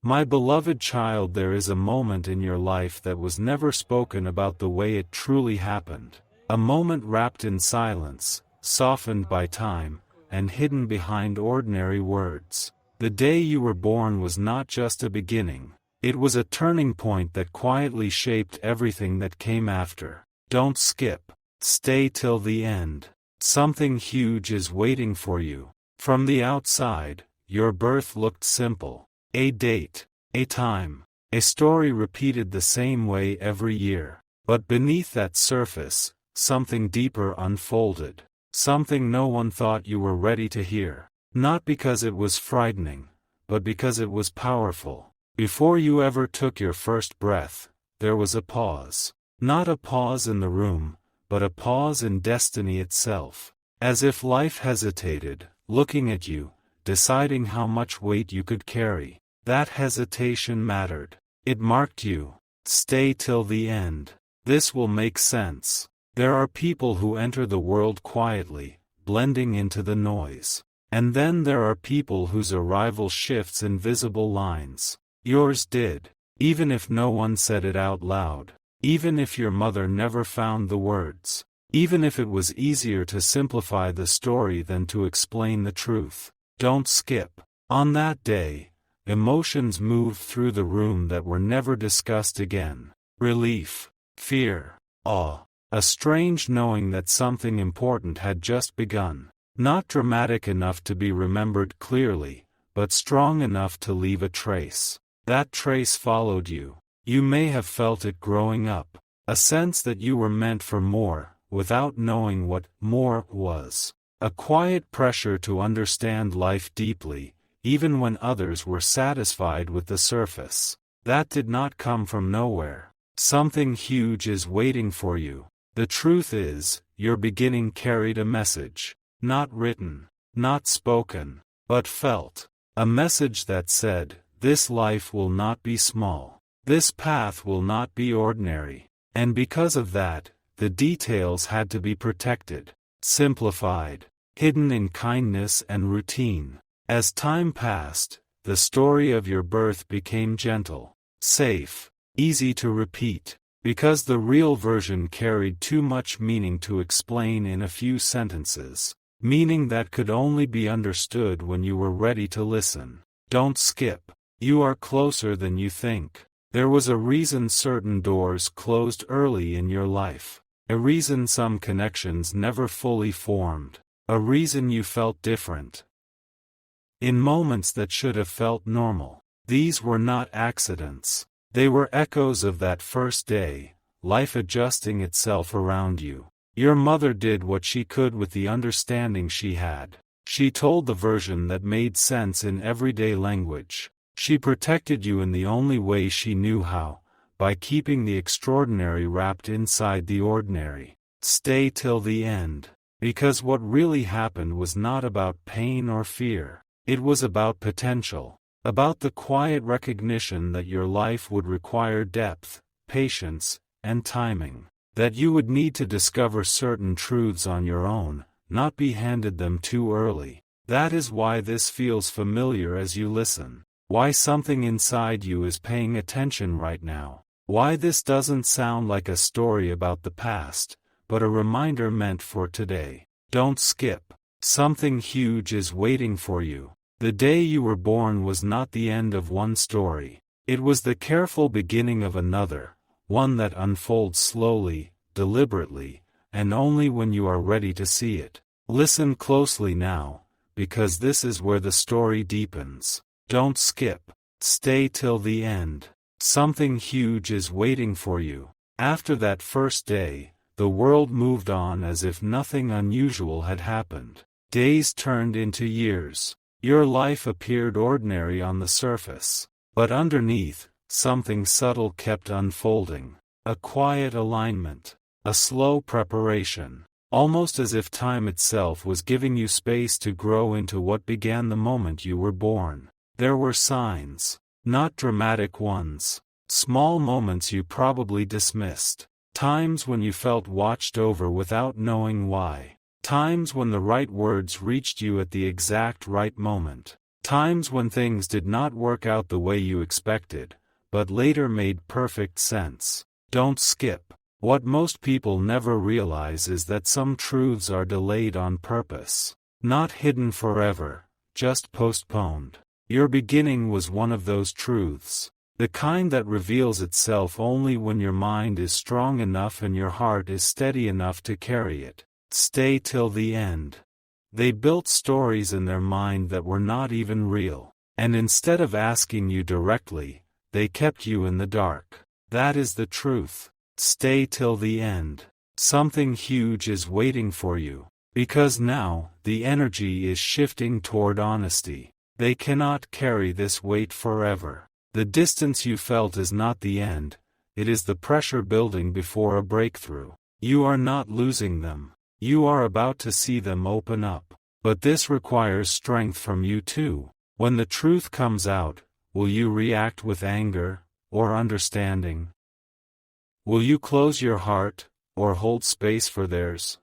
My beloved child, there is a moment in your life that was never spoken about the way it truly happened. A moment wrapped in silence, softened by time, and hidden behind ordinary words. The day you were born was not just a beginning. It was a turning point that quietly shaped everything that came after. Don't skip. Stay till the end. Something huge is waiting for you. From the outside, your birth looked simple. A date, a time, a story repeated the same way every year. But beneath that surface, something deeper unfolded. Something no one thought you were ready to hear. Not because it was frightening, but because it was powerful. Before you ever took your first breath, there was a pause. Not a pause in the room, but a pause in destiny itself. As if life hesitated, looking at you, deciding how much weight you could carry. That hesitation mattered. It marked you. Stay till the end. This will make sense. There are people who enter the world quietly, blending into the noise. And then there are people whose arrival shifts invisible lines. Yours did. Even if no one said it out loud. Even if your mother never found the words. Even if it was easier to simplify the story than to explain the truth. Don't skip. On that day, emotions moved through the room that were never discussed again. Relief, fear, awe, a strange knowing that something important had just begun. Not dramatic enough to be remembered clearly, but strong enough to leave a trace. That trace followed you. You may have felt it growing up, a sense that you were meant for more, without knowing what more was. A quiet pressure to understand life deeply, even when others were satisfied with the surface. That did not come from nowhere. Something huge is waiting for you. The truth is, your beginning carried a message. Not written, not spoken, but felt. A message that said, this life will not be small. This path will not be ordinary. And because of that, the details had to be protected, simplified, hidden in kindness and routine. As time passed, the story of your birth became gentle, safe, easy to repeat, because the real version carried too much meaning to explain in a few sentences, meaning that could only be understood when you were ready to listen. Don't skip. You are closer than you think. There was a reason certain doors closed early in your life, a reason some connections never fully formed, a reason you felt different in moments that should have felt normal. These were not accidents. They were echoes of that first day, life adjusting itself around you. Your mother did what she could with the understanding she had. She told the version that made sense in everyday language. She protected you in the only way she knew how, by keeping the extraordinary wrapped inside the ordinary. Stay till the end. Because what really happened was not about pain or fear. It was about potential. About the quiet recognition that your life would require depth, patience, and timing. That you would need to discover certain truths on your own, not be handed them too early. That is why this feels familiar as you listen. Why something inside you is paying attention right now. Why this doesn't sound like a story about the past, but a reminder meant for today. Don't skip. Something huge is waiting for you. The day you were born was not the end of one story. It was the careful beginning of another, one that unfolds slowly, deliberately, and only when you are ready to see it. Listen closely now, because this is where the story deepens. Don't skip. Stay till the end. Something huge is waiting for you. After that first day, the world moved on as if nothing unusual had happened. Days turned into years. Your life appeared ordinary on the surface. But underneath, something subtle kept unfolding. A quiet alignment. A slow preparation. Almost as if time itself was giving you space to grow into what began the moment you were born. There were signs. Not dramatic ones. Small moments you probably dismissed. Times when you felt watched over without knowing why. Times when the right words reached you at the exact right moment. Times when things did not work out the way you expected, but later made perfect sense. Don't skip. What most people never realize is that some truths are delayed on purpose. Not hidden forever, just postponed. Your beginning was one of those truths. The kind that reveals itself only when your mind is strong enough and your heart is steady enough to carry it. Stay till the end. They built stories in their mind that were not even real. And instead of asking you directly, they kept you in the dark. That is the truth. Stay till the end. Something huge is waiting for you. Because now, the energy is shifting toward honesty. They cannot carry this weight forever. The distance you felt is not the end, it is the pressure building before a breakthrough. You are not losing them. You are about to see them open up. But this requires strength from you too. When the truth comes out, will you react with anger, or understanding? Will you close your heart, or hold space for theirs?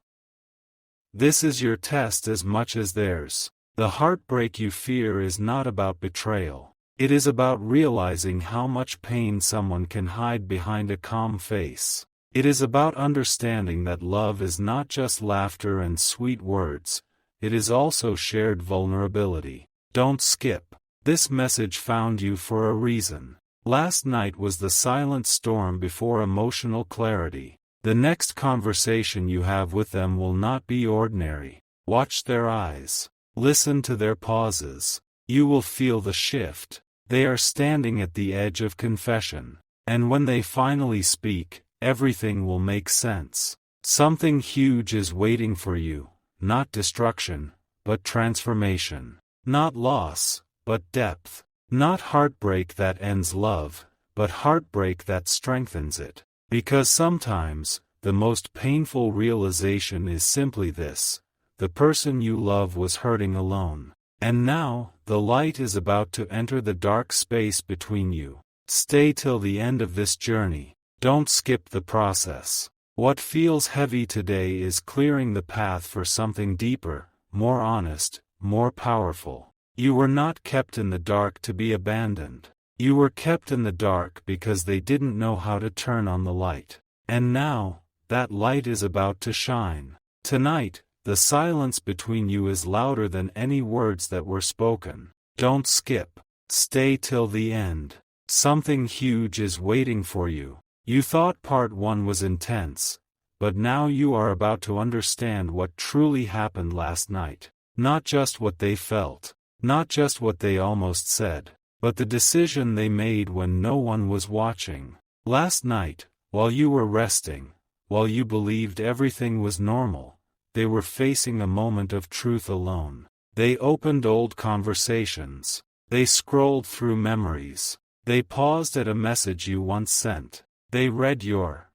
This is your test as much as theirs. The heartbreak you fear is not about betrayal. It is about realizing how much pain someone can hide behind a calm face. It is about understanding that love is not just laughter and sweet words, it is also shared vulnerability. Don't skip. This message found you for a reason. Last night was the silent storm before emotional clarity. The next conversation you have with them will not be ordinary. Watch their eyes. Listen to their pauses. You will feel the shift. They are standing at the edge of confession. And when they finally speak, everything will make sense. Something huge is waiting for you, not destruction, but transformation. Not loss, but depth. Not heartbreak that ends love, but heartbreak that strengthens it. Because sometimes, the most painful realization is simply this: the person you love was hurting alone. And now, the light is about to enter the dark space between you. Stay till the end of this journey. Don't skip the process. What feels heavy today is clearing the path for something deeper, more honest, more powerful. You were not kept in the dark to be abandoned. You were kept in the dark because they didn't know how to turn on the light. And now, that light is about to shine. Tonight, the silence between you is louder than any words that were spoken. Don't skip. Stay till the end. Something huge is waiting for you. You thought part 1 was intense, but now you are about to understand what truly happened last night. Not just what they felt, not just what they almost said, but the decision they made when no one was watching. Last night, while you were resting, while you believed everything was normal, they were facing a moment of truth alone. They opened old conversations. They scrolled through memories. They paused at a message you once sent. They read your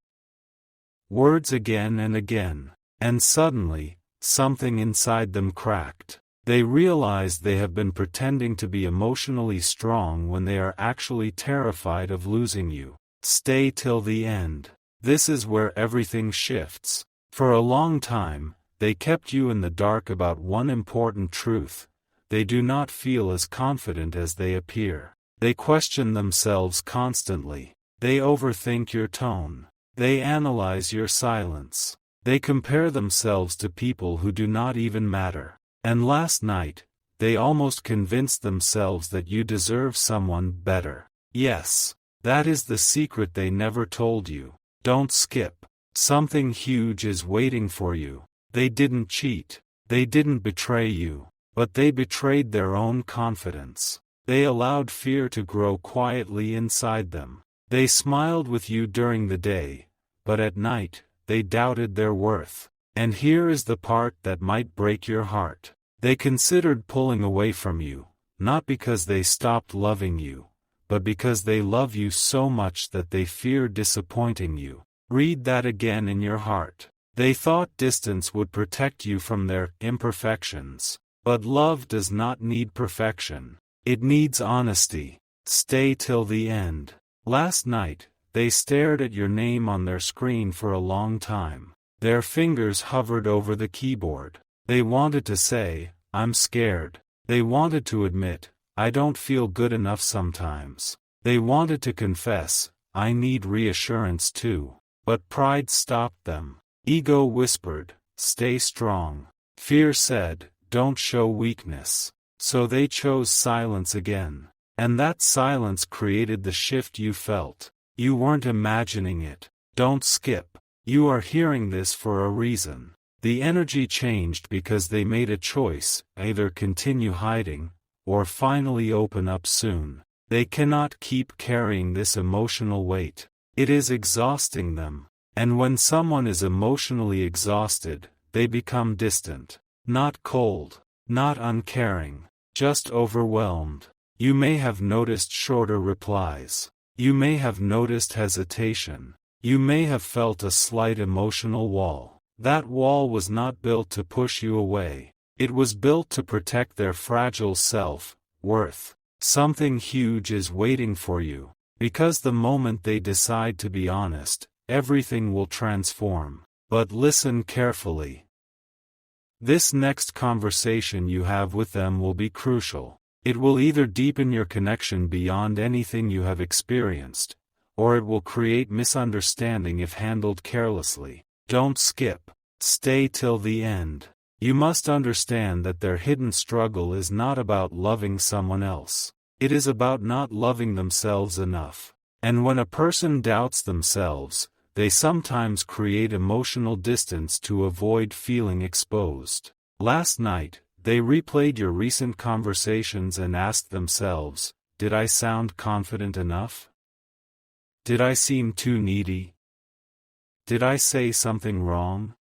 words again and again. And suddenly, something inside them cracked. They realized they have been pretending to be emotionally strong when they are actually terrified of losing you. Stay till the end. This is where everything shifts. For a long time, they kept you in the dark about one important truth: they do not feel as confident as they appear. They question themselves constantly. They overthink your tone. They analyze your silence. They compare themselves to people who do not even matter. And last night, they almost convinced themselves that you deserve someone better. Yes, that is the secret they never told you. Don't skip. Something huge is waiting for you. They didn't cheat. They didn't betray you. But they betrayed their own confidence. They allowed fear to grow quietly inside them. They smiled with you during the day, but at night, they doubted their worth. And here is the part that might break your heart. They considered pulling away from you, not because they stopped loving you, but because they love you so much that they fear disappointing you. Read that again in your heart. They thought distance would protect you from their imperfections. But love does not need perfection. It needs honesty. Stay till the end. Last night, they stared at your name on their screen for a long time. Their fingers hovered over the keyboard. They wanted to say, "I'm scared." They wanted to admit, I don't feel good enough sometimes. They wanted to confess, I need reassurance too. But pride stopped them. Ego whispered, stay strong. Fear said, don't show weakness. So they chose silence again. And that silence created the shift you felt. You weren't imagining it. Don't skip. You are hearing this for a reason. The energy changed because they made a choice, either continue hiding, or finally open up soon. They cannot keep carrying this emotional weight. It is exhausting them. And when someone is emotionally exhausted, they become distant. Not cold, not uncaring, just overwhelmed. You may have noticed shorter replies. You may have noticed hesitation. You may have felt a slight emotional wall. That wall was not built to push you away. It was built to protect their fragile self-worth. Something huge is waiting for you. Because the moment they decide to be honest, everything will transform. But listen carefully. This next conversation you have with them will be crucial. It will either deepen your connection beyond anything you have experienced, or it will create misunderstanding if handled carelessly. Don't skip. Stay till the end. You must understand that their hidden struggle is not about loving someone else. It is about not loving themselves enough. And when a person doubts themselves, they sometimes create emotional distance to avoid feeling exposed. Last night, they replayed your recent conversations and asked themselves, did I sound confident enough? Did I seem too needy? Did I say something wrong?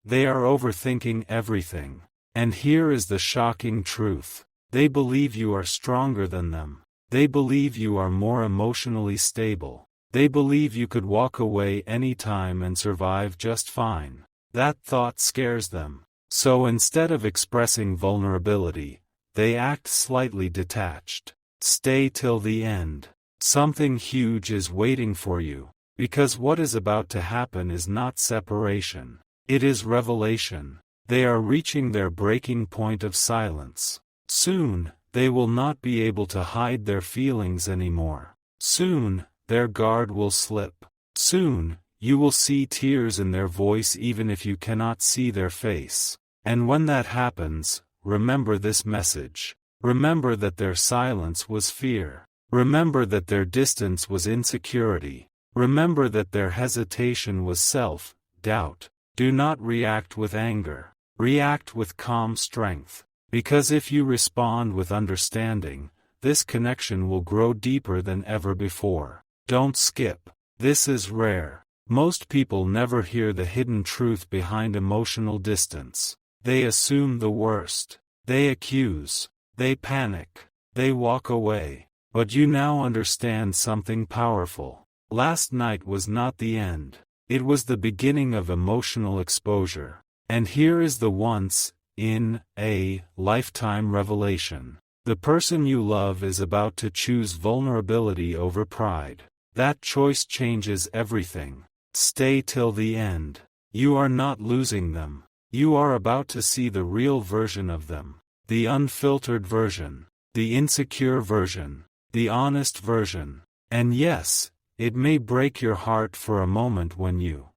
They are overthinking everything. And here is the shocking truth. They believe you are stronger than them. They believe you are more emotionally stable. They believe you could walk away anytime and survive just fine. That thought scares them. So instead of expressing vulnerability, they act slightly detached. Stay till the end. Something huge is waiting for you. Because what is about to happen is not separation. It is revelation. They are reaching their breaking point of silence. Soon, they will not be able to hide their feelings anymore. Soon, their guard will slip. Soon, you will see tears in their voice even if you cannot see their face. And when that happens, remember this message. Remember that their silence was fear. Remember that their distance was insecurity. Remember that their hesitation was self-doubt. Do not react with anger. React with calm strength. Because if you respond with understanding, this connection will grow deeper than ever before. Don't skip. This is rare. Most people never hear the hidden truth behind emotional distance. They assume the worst. They accuse. They panic. They walk away. But you now understand something powerful. Last night was not the end. It was the beginning of emotional exposure. And here is the once-in-a-lifetime revelation. The person you love is about to choose vulnerability over pride. That choice changes everything. Stay till the end. You are not losing them. You are about to see the real version of them. The unfiltered version. The insecure version. The honest version. And yes, it may break your heart for a moment when you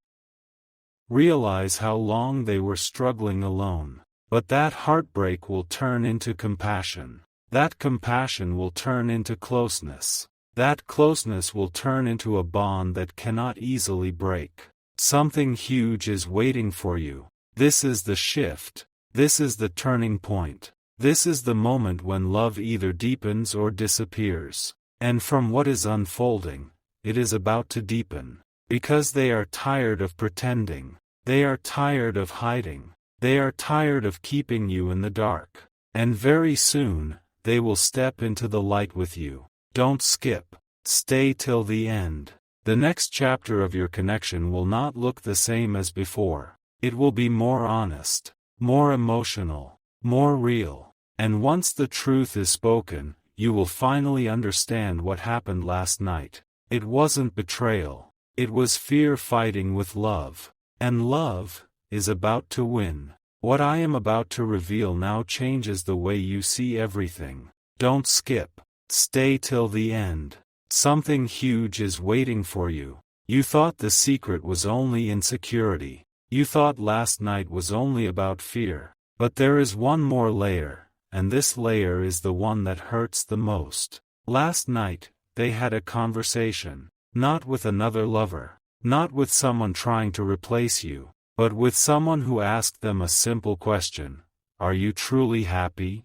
realize how long they were struggling alone. But that heartbreak will turn into compassion. That compassion will turn into closeness. That closeness will turn into a bond that cannot easily break. Something huge is waiting for you. This is the shift. This is the turning point. This is the moment when love either deepens or disappears. And from what is unfolding, it is about to deepen. Because they are tired of pretending. They are tired of hiding. They are tired of keeping you in the dark. And very soon, they will step into the light with you. Don't skip. Stay till the end. The next chapter of your connection will not look the same as before. It will be more honest, more emotional, more real. And once the truth is spoken, you will finally understand what happened last night. It wasn't betrayal. It was fear fighting with love. And love is about to win. What I am about to reveal now changes the way you see everything. Don't skip. Stay till the end. Something huge is waiting for you. You thought the secret was only insecurity. You thought last night was only about fear. But there is one more layer, and this layer is the one that hurts the most. Last night, they had a conversation. Not with another lover. Not with someone trying to replace you. But with someone who asked them a simple question. Are you truly happy?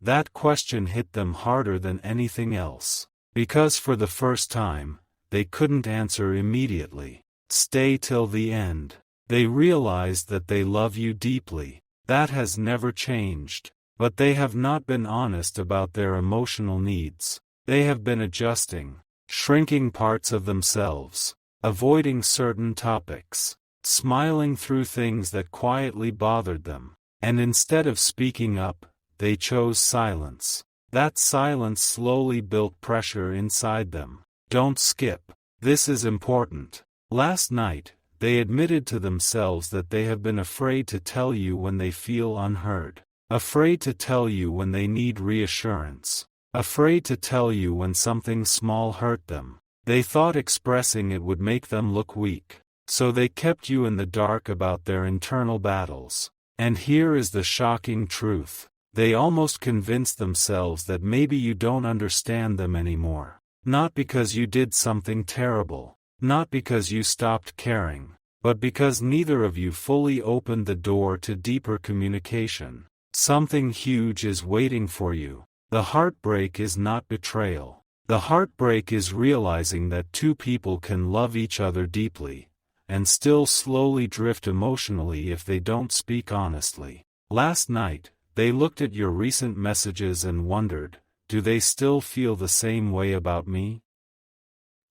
That question hit them harder than anything else. Because for the first time, they couldn't answer immediately. Stay till the end. They realized that they love you deeply. That has never changed. But they have not been honest about their emotional needs. They have been adjusting, shrinking parts of themselves, avoiding certain topics, smiling through things that quietly bothered them. And instead of speaking up, they chose silence. That silence slowly built pressure inside them. Don't skip. This is important. Last night, they admitted to themselves that they have been afraid to tell you when they feel unheard. Afraid to tell you when they need reassurance. Afraid to tell you when something small hurt them. They thought expressing it would make them look weak. So they kept you in the dark about their internal battles. And here is the shocking truth. They almost convinced themselves that maybe you don't understand them anymore. Not because you did something terrible. Not because you stopped caring. But because neither of you fully opened the door to deeper communication. Something huge is waiting for you. The heartbreak is not betrayal. The heartbreak is realizing that two people can love each other deeply, and still slowly drift emotionally if they don't speak honestly. Last night, they looked at your recent messages and wondered, do they still feel the same way about me?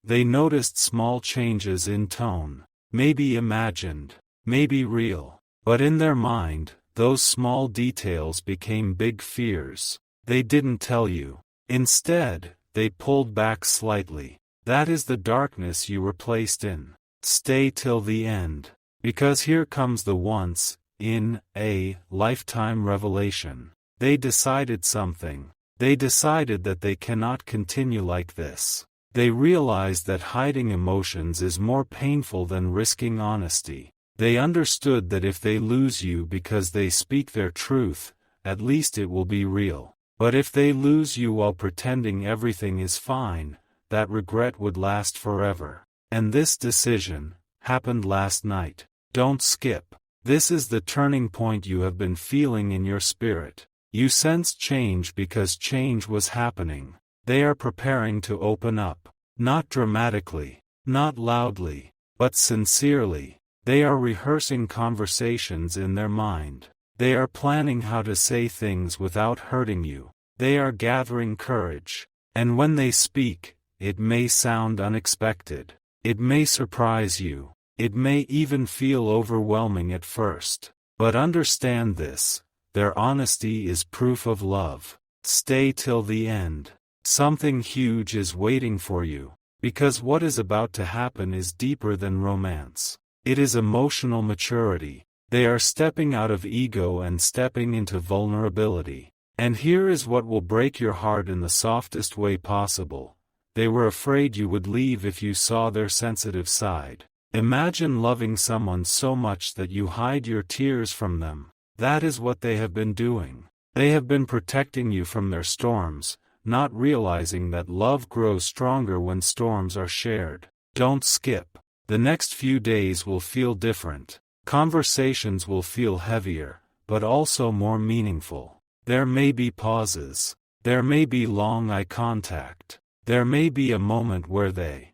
They noticed small changes in tone, maybe imagined, maybe real, but in their mind, those small details became big fears. They didn't tell you. Instead, they pulled back slightly. That is the darkness you were placed in. Stay till the end. Because here comes the once in a lifetime revelation. They decided something. They decided that they cannot continue like this. They realized that hiding emotions is more painful than risking honesty. They understood that if they lose you because they speak their truth, at least it will be real. But if they lose you while pretending everything is fine, that regret would last forever. And this decision happened last night. Don't skip. This is the turning point you have been feeling in your spirit. You sensed change because change was happening. They are preparing to open up. Not dramatically, not loudly, but sincerely. They are rehearsing conversations in their mind. They are planning how to say things without hurting you. They are gathering courage. And when they speak, it may sound unexpected. It may surprise you. It may even feel overwhelming at first. But understand this. Their honesty is proof of love. Stay till the end. Something huge is waiting for you. Because what is about to happen is deeper than romance. It is emotional maturity. They are stepping out of ego and stepping into vulnerability. And here is what will break your heart in the softest way possible. They were afraid you would leave if you saw their sensitive side. Imagine loving someone so much that you hide your tears from them. That is what they have been doing. They have been protecting you from their storms, not realizing that love grows stronger when storms are shared. Don't skip. The next few days will feel different. Conversations will feel heavier, but also more meaningful. There may be pauses. There may be long eye contact. There may be a moment where they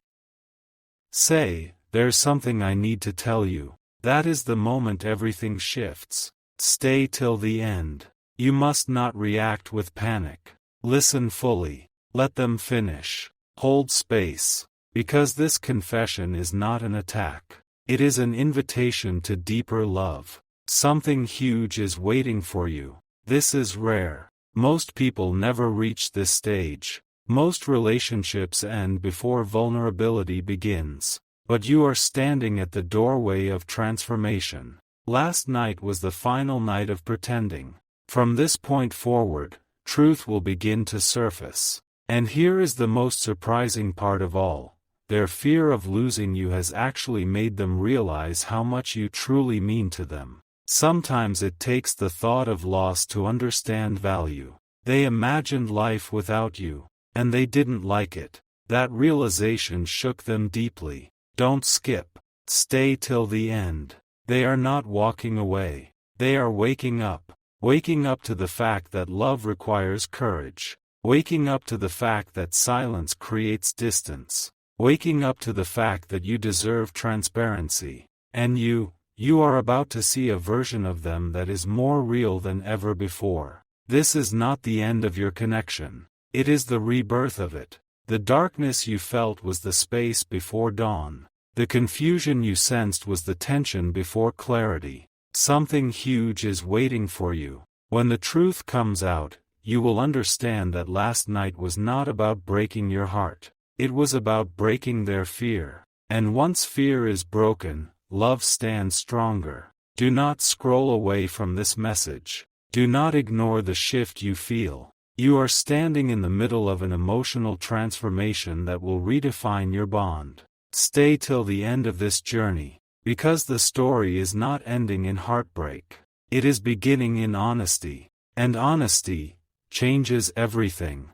say, "There's something I need to tell you." That is the moment everything shifts. Stay till the end. You must not react with panic. Listen fully. Let them finish. Hold space. Because this confession is not an attack. It is an invitation to deeper love. Something huge is waiting for you. This is rare. Most people never reach this stage. Most relationships end before vulnerability begins. But you are standing at the doorway of transformation. Last night was the final night of pretending. From this point forward, truth will begin to surface. And here is the most surprising part of all. Their fear of losing you has actually made them realize how much you truly mean to them. Sometimes it takes the thought of loss to understand value. They imagined life without you, and they didn't like it. That realization shook them deeply. Don't skip. Stay till the end. They are not walking away. They are waking up. Waking up to the fact that love requires courage. Waking up to the fact that silence creates distance. Waking up to the fact that you deserve transparency. And you are about to see a version of them that is more real than ever before. This is not the end of your connection. It is the rebirth of it. The darkness you felt was the space before dawn. The confusion you sensed was the tension before clarity. Something huge is waiting for you. When the truth comes out, you will understand that last night was not about breaking your heart. It was about breaking their fear. And once fear is broken, love stands stronger. Do not scroll away from this message. Do not ignore the shift you feel. You are standing in the middle of an emotional transformation that will redefine your bond. Stay till the end of this journey, because the story is not ending in heartbreak. It is beginning in honesty. And honesty changes everything.